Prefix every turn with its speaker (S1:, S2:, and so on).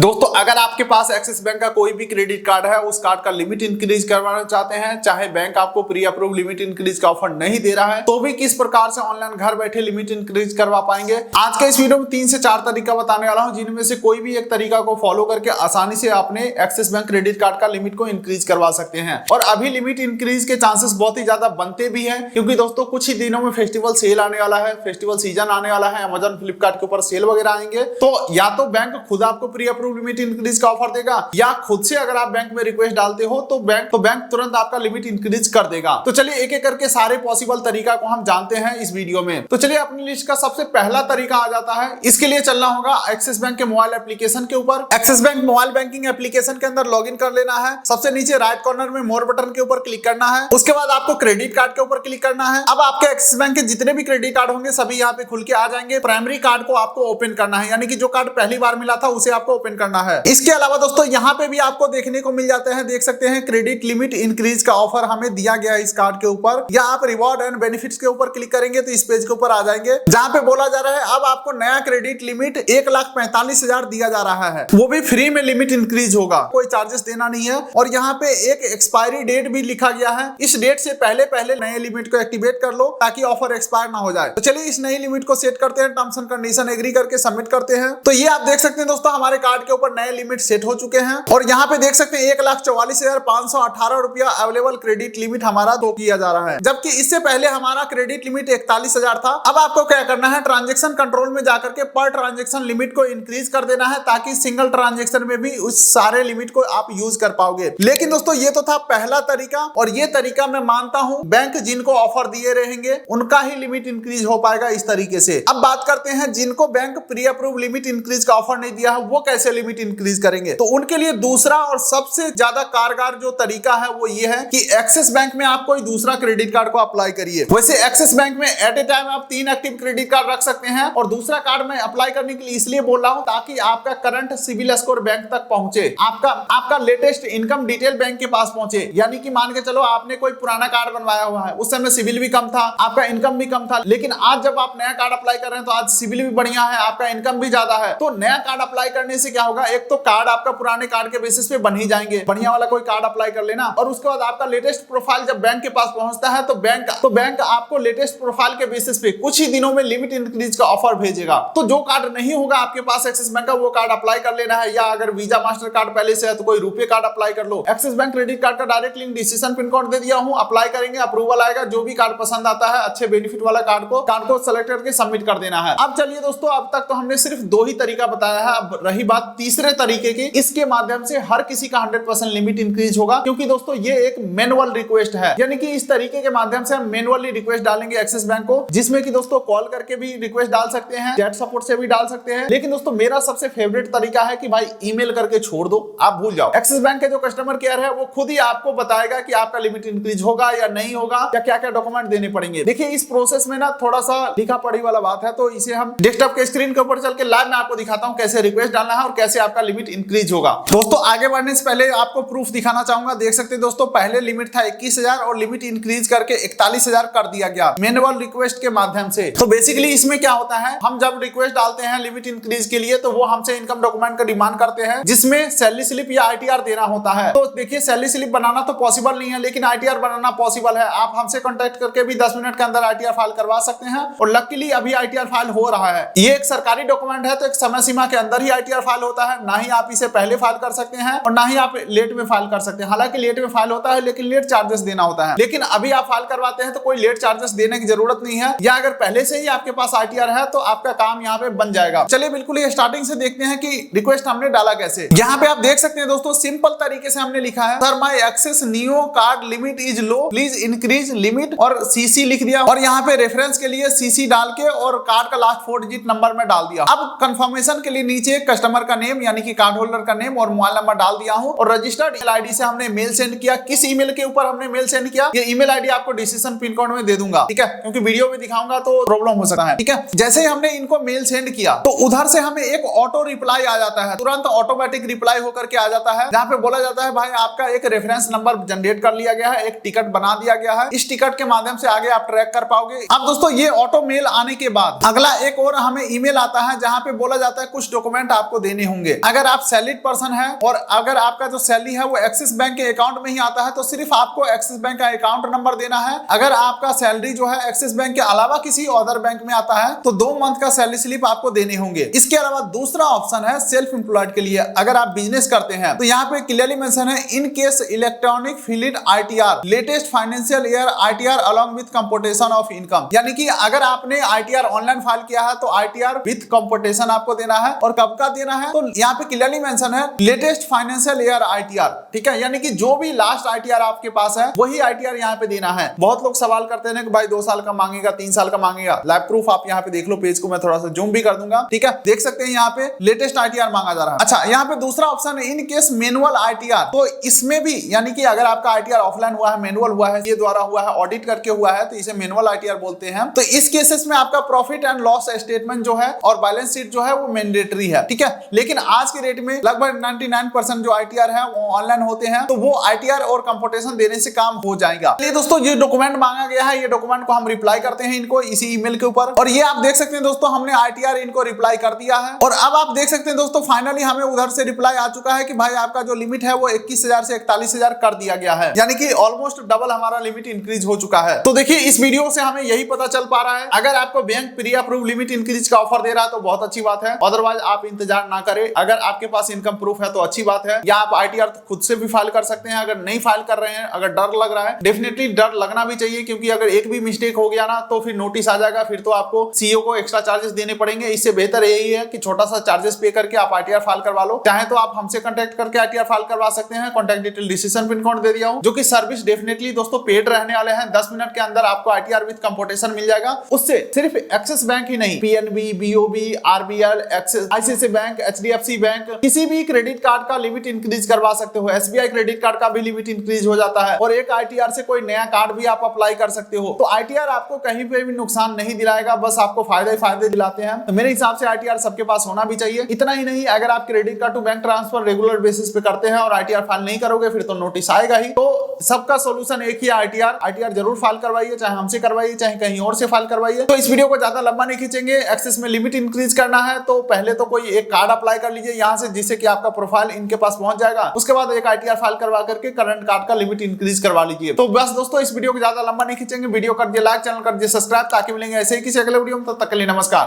S1: दोस्तों अगर आपके पास एक्सिस बैंक का कोई भी क्रेडिट कार्ड है, उस कार्ड का लिमिट इंक्रीज करवाना चाहते हैं, चाहे बैंक आपको प्री अप्रूव लिमिट इंक्रीज का ऑफर नहीं दे रहा है, तो भी किस प्रकार से ऑनलाइन घर बैठे लिमिट इंक्रीज करवा पाएंगे। आज के इस वीडियो में 3 से 4 तरीका बताने वाला हूं, जिनमें से कोई भी एक तरीका को फॉलो करके आसानी से अपने एक्सिस बैंक क्रेडिट कार्ड का लिमिट को इंक्रीज करवा सकते हैं। और अभी लिमिट इंक्रीज के चांसेस बहुत ही ज्यादा बनते भी है, क्योंकि दोस्तों कुछ ही दिनों में फेस्टिवल सेल आने वाला है, फेस्टिवल सीजन आने वाला है, अमेजन फ्लिपकार्ट के ऊपर सेल वगैरह आएंगे। तो या तो बैंक खुद आपको प्री अप्रूव लिमिट इंक्रीज का ऑफर देगा, या खुद से अगर आप बैंक में रिक्वेस्ट डालते हो तो बैंक तुरंत आपका लिमिट इंक्रीज कर देगा। तो चलिए एक एक करके सारे पॉसिबल तरीका को हम जानते हैं इस वीडियो में। तो चलिए अपनी लिस्ट का सबसे पहला तरीका आ जाता है। इसके लिए चलना होगा एक्सिस बैंक के मोबाइल एप्लीकेशन के ऊपर। Axis bank mobile banking application के अंदर लॉगिन कर लेना है। सबसे नीचे राइट कॉर्नर में मोर बटन के ऊपर क्लिक करना है। उसके बाद आपको क्रेडिट कार्ड के ऊपर क्लिक करना है। अब आपके एक्सिस बैंक के जितने भी क्रेडिट कार्ड होंगे सभी यहाँ पे खुल के आ जाएंगे। प्राइमरी कार्ड को आपको ओपन करना है, यानी कि जो कार्ड पहली बार मिला था उसे आपको ओपन करना है। इसके अलावा दोस्तों यहाँ पे भी आपको देखने को मिल जाते हैं, देख सकते हैं क्रेडिट लिमिट इंक्रीज का ऑफर हमें दिया गया है इस कार्ड के ऊपर। या आप रिवॉर्ड एंड बेनिफिट्स के ऊपर क्लिक करेंगे तो इस पेज के ऊपर आ जाएंगे, जहां पे बोला जा रहा है अब आपको नया क्रेडिट लिमिट 1,45,000 दिया जा रहा है, वो भी फ्री में लिमिट इंक्रीज होगा, कोई चार्जेस देना नहीं है। और यहाँ पे एक एक्सपायरी डेट भी लिखा गया है, इस डेट से पहले नए लिमिट को एक्टिवेट कर लो ताकि ऑफर एक्सपायर ना हो जाए। तो चलिए इस नई लिमिट को सेट करते हैं, टर्म्स एंड कंडीशन एग्री करके सबमिट करते हैं। तो ये आप देख सकते हैं दोस्तों हमारे कार्ड के ऊपर नए लिमिट सेट हो चुके हैं। और यहाँ पे देख सकते हैं 1,44,518 रुपया अवेलेबल क्रेडिट लिमिट हमारा तो किया जा रहा है, जबकि इससे पहले हमारा क्रेडिट लिमिट 41,000 था। अब आपको क्या करना है, ट्रांजैक्शन कंट्रोल में जाकर के पर ट्रांजैक्शन लिमिट को इंक्रीज कर देना है, ताकि सिंगल ट्रांजैक्शन में भी उस सारे लिमिट को आप यूज कर पाओगे। लेकिन दोस्तों ये तो था पहला तरीका, और ये तरीका मैं मानता हूं बैंक जिनको ऑफर दिए रहेंगे उनका ही लिमिट इंक्रीज हो पाएगा इस तरीके से। अब बात करते हैं जिनको bank pre approve limit increase का ऑफर नहीं दिया है, वो कैसे लिमिट इंक्रीज करेंगे। तो उनके लिए दूसरा और सबसे ज्यादा कारगर जो तरीका है वो ये है कि एक्सिस बैंक में आप कोई दूसरा क्रेडिट कार्ड को अप्लाई करिए। वैसे एक्सिस बैंक में एट ए टाइम आप 3 एक्टिव क्रेडिट कार्ड रख सकते हैं, और दूसरा कार्ड में अप्लाई करने के लिए इसलिए बोल रहा हूं ताकि आपका करंट सिविल स्कोर बैंक तक पहुंचे, आपका लेटेस्ट इनकम डिटेल बैंक के पास पहुंचे। यानी कि मान के चलो आपने कोई पुराना कार्ड बनवाया हुआ है, उस समय सिविल भी कम था, आपका इनकम भी कम था, लेकिन आज जब आप नया कार्ड अप्लाई कर रहे हैं तो आज सिविल भी बढ़िया है, आपका इनकम भी ज्यादा है। तो नया कार्ड अप्लाई करने से क्या होगा, एक तो कार्ड आपका पुराने कार्ड के बेसिस पे बन ही जाएंगे, बढ़िया वाला कोई कार्ड अप्लाई कर लेना। और उसके बाद आपका लेटेस्ट प्रोफाइल जब बैंक के पास पहुंचता है तो बैंक आपको लेटेस्ट प्रोफाइल के बेसिस पे कुछ ही दिनों में लिमिट इंक्रीज का ऑफर भेजेगा। तो जो कार्ड नहीं होगा आपके पास एक्सिस बैंक का, वो कार्ड अप्लाई कर लेना है। या अगर वीजा मास्टर कार्ड पहले से है तो कोई रुपए कार्ड अप्लाई कर लो। एक्सिस बैंक क्रेडिट कार्ड का direct link decision pin code दे दिया हूं, अप्लाई करेंगे, अप्रूवल आएगा। जो भी कार्ड पसंद आता है अच्छे बेनिफिट वाला कार्ड को सेलेक्ट करके सबमिट कर देना है। अब चलिए दोस्तों, अब तक तो हमने सिर्फ 2 ही तरीका बताया है। अब रही बात तीसरे तरीके की, इसके माध्यम से हर किसी का 100% लिमिट इंक्रीज होगा, क्योंकि दोस्तों ये एक मैनुअल रिक्वेस्ट है। यानी कि इस तरीके के माध्यम से हम मैनुअली रिक्वेस्ट डालेंगे एक्सिस बैंक को, जिसमें कि दोस्तों कॉल करके भी रिक्वेस्ट डाल सकते हैं, चैट सपोर्ट से भी डाल सकते हैं। लेकिन दोस्तों मेरा सबसे फेवरेट तरीका है कि भाई ईमेल करके छोड़ दो, आप भूल जाओ। एक्सिस बैंक के जो कस्टमर केयर है वो खुद ही आपको बताएगा कि आपका लिमिट इंक्रीज होगा या नहीं होगा, या क्या क्या डॉक्यूमेंट देने पड़ेंगे। देखिए इस प्रोसेस में ना थोड़ा सा लिखा पढ़ी वाला बात है, तो इसे हम डेस्कटॉप के स्क्रीन के ऊपर चल के लाइव में आपको दिखाता हूं कैसे रिक्वेस्ट डालना है और कैसे आपका लिमिट इंक्रीज होगा। दोस्तों आगे बढ़ने से पहले आपको प्रूफ दिखाना चाहूंगा। देख सकते हैं दोस्तों, पहले लिमिट था 21,000 और लिमिट इंक्रीज करके 41,000 कर दिया गया मैनुअल रिक्वेस्ट के माध्यम से। तो बेसिकली इसमें क्या होता है, हम जब रिक्वेस्ट डालते हैं लिमिट इंक्रीज के लिए तो वो हमसे इनकम डॉक्यूमेंट का डिमांड करते हैं, जिसमें सैलरी स्लिप या आईटीआर देना होता है। तो देखिए सैलरी स्लिप बनाना तो पॉसिबल नहीं है, लेकिन आईटीआर बनाना पॉसिबल है। आप हमसे कॉन्टेक्ट करके भी 10 मिनट के अंदर आईटीआर फाइल करवा सकते हैं, और लकीली अभी आईटीआर फाइल हो रहा है। ये एक सरकारी डॉक्यूमेंट है, तो एक समय सीमा के अंदर ही आईटीआर फाइल होता है। ना ही आप इसे पहले फाइल कर सकते हैं और ना ही आप लेट में फाइल कर सकते हैं। हालांकि लेट में फाइल होता है, लेकिन लेट चार्जेस देना होता है। लेकिन अभी आप फाइल करवाते हैं तो कोई लेट चार्जेस देने की जरूरत नहीं है, या अगर पहले से ही आपके पास आईटीआर है तो आपका काम यहाँ पे बन जाएगा। चलिए बिल्कुल ये स्टार्टिंग से देखते हैं कि रिक्वेस्ट हमने डाला कैसे। यहाँ पे आप देख सकते हैं दोस्तों, सिंपल तरीके से हमने लिखा है, sir my axis neo card limit is low, please increase limit, और सीसी लिख दिया, और यहाँ पे रेफरेंस के लिए सीसी डाल के और कार्ड का लास्ट 4 डिजिट नंबर में डाल दिया। अब कंफर्मेशन के लिए नीचे कस्टमर का नेम यानी कि कार्ड होल्डर का नेम और मोबाइल नंबर डाल दिया हूं, और रजिस्टर्ड ईमेल आईडी से हमने मेल सेंड किया। किस ईमेल के ऊपर हमने मेल सेंड किया, ये ईमेल आईडी आपको डिसीजन पिन कोड में दे दूंगा, ठीक है, क्योंकि वीडियो में दिखाऊंगा तो प्रॉब्लम हो सकता है, ठीक है। जैसे ही हमने इनको मेल सेंड किया तो उधर से हमें एक ऑटो रिप्लाई आ जाता है, तुरंत ऑटोमेटिक रिप्लाई होकर के आ जाता है, जहां पे बोला जाता है भाई आपका एक रेफरेंस नंबर जनरेट कर लिया गया है, एक टिकट बना दिया गया है, इस टिकट के माध्यम से आगे आप ट्रैक कर पाओगे। अब दोस्तों ये ऑटो मेल आने के बाद अगला एक और हमें ईमेल आता है, जहां पे बोला जाता है कुछ डॉक्यूमेंट आपको देने होंगे। अगर आप सैलरीड पर्सन है और अगर आपका जो सैलरी है वो एक्सिस बैंक के अकाउंट में ही आता है तो सिर्फ आपको एक्सिस बैंक का अकाउंट नंबर देना है। अगर आपका सैलरी जो है एक्सिस बैंक के अलावा किसी अदर बैंक में आता है तो 2 मंथ का सैलरी स्लिप आपको देने होंगे। इसके अलावा दूसरा ऑप्शन है सेल्फ एम्प्लॉयड के लिए। अगर आप बिजनेस करते हैं तो यहाँ पे क्लियरली मेंशन है in case electronic filed ITR latest financial year ITR along with computation of income, यानी कि अगर आपने आईटीआर ऑनलाइन फाइल किया है तो आईटीआर विद कंप्यूटेशन आपको देना है। और कब का देना है तो यहाँ पे क्लियरली मेंशन है लेटेस्ट फाइनेंशियल ईयर आईटीआर, ठीक है, यानी कि जो भी लास्ट आईटीआर आपके पास है वही आईटीआर यहाँ पे देना है। बहुत लोग सवाल करते हैं कि भाई 2 साल का मांगेगा, 3 साल का मांगेगा। लाइव प्रूफ आप यहाँ पे देख लो, पेज को मैं थोड़ा सा जूम भी कर दूंगा, ठीक है, देख सकते हैं यहाँ पे लेटेस्ट आईटीआर मांगा जा रहा है। अच्छा, यहाँ पे दूसरा ऑप्शन है इन केस मैनुअल आईटीआर, तो इसमें भी यानी कि अगर आपका आईटीआर ऑफलाइन हुआ है, मैनुअल हुआ है, ये द्वारा हुआ है, ऑडिट करके हुआ है, तो इसे मैनुअल आईटीआर बोलते हैं। तो इस केसेस में आपका प्रॉफिट एंड लॉस स्टेटमेंट जो है और बैलेंस शीट जो है वो मैंडेटरी है, ठीक है। लेकिन आज के रेट में लगभग 99% जो आईटीआर है वो ऑनलाइन होते हैं, तो वो आईटीआर और कंप्यूटेशन देने से काम हो जाएगा। चलिए दोस्तों, ये डॉक्यूमेंट मांगा गया है, ये डॉक्यूमेंट को हम रिप्लाई करते हैं इनको इसी ईमेल के ऊपर। और ये आप देख सकते हैं दोस्तों, हमने आईटीआर इनको रिप्लाई कर दिया है। और अब आप देख सकते हैं दोस्तों, फाइनली हमें उधर से रिप्लाई आ चुका है कि भाई आपका जो लिमिट है वो 21,000 से 41,000 कर दिया गया है, यानी कि ऑलमोस्ट डबल हमारा लिमिट इंक्रीज हो चुका है। तो देखिए, इस वीडियो से हमें यही पता चल पा रहा है, अगर आपको bank pre approve limit increase का ऑफर दे रहा है तो बहुत अच्छी बात है, अदरवाइज आप इंतजार ना करें। अगर आपके पास इनकम प्रूफ है तो अच्छी बात है, या आप आईटीआर खुद से भी फाइल कर सकते हैं। अगर नहीं फाइल कर रहे हैं, अगर डर लग रहा है, डेफिनेटली डर लगना भी चाहिए, क्योंकि अगर एक भी मिस्टेक हो गया ना तो फिर नोटिस आ जाएगा, फिर तो आपको सीईओ को एक्स्ट्रा चार्जेस देने पड़ेंगे। इससे बेहतर यही है कि छोटा सा चार्जेस पे करके आप आईटीआर फाइल करवा लो। चाहे तो आप हमसे कांटेक्ट करके आईटीआर फाइल करवा सकते हैं, contact detail decision pin code दे दिया हूं, जो कि सर्विस डेफिनेटली दोस्तों पेड रहने वाले हैं। 10 मिनट के अंदर आपको आईटीआर विद कंप्यूटेशन मिल जाएगा। उससे सिर्फ एक्सिस बैंक ही नहीं, PNB, BOB, RBL, axis, ICICI bank, HDFC bank, किसी भी क्रेडिट कार्ड का लिमिट इंक्रीज करवा सकते हो। एसबीआई क्रेडिट कार्ड का भी लिमिट इंक्रीज हो जाता है, और एक आईटीआर से कोई नया कार्ड भी आप अप्लाई कर सकते हो। तो आईटीआर आपको कहीं पे भी नुकसान नहीं दिलाएगा, बस आपको फायदे ही फायदे दिलाते हैं। तो मेरे हिसाब से आईटीआर सबके पास होना भी चाहिए। इतना ही नहीं, अगर आप credit card to bank transfer regular basis पे करते हैं और आईटीआर फाइल नहीं करोगे फिर तो नोटिस आएगा ही। तो सबका सोल्यूशन एक ही, आईटीआर जरूर फाइल करवाइए, चाहे हमसे करवाइए चाहे कहीं और से फाइल करवाइए। तो इस वीडियो को ज्यादा लंबा नहीं खींचेंगे। एक्सेस में लिमिट इंक्रीज करना है तो पहले तो कोई एक कार्ड अप्लाई कर लीजिए यहाँ से, जिससे कि आपका प्रोफाइल इनके पास पहुंच जाएगा। उसके बाद एक आईटीआर फाइल करवा करके करंट कार्ड का लिमिट इंक्रीज करवा लीजिए। तो बस दोस्तों, इस वीडियो को ज्यादा लंबा नहीं खींचेंगे। वीडियो कर दिए लाइक, चैनल कर दिए सब्सक्राइब, ताकि मिलेंगे ऐसे ही किसी अगले वीडियो में। तब तक के लिए नमस्कार।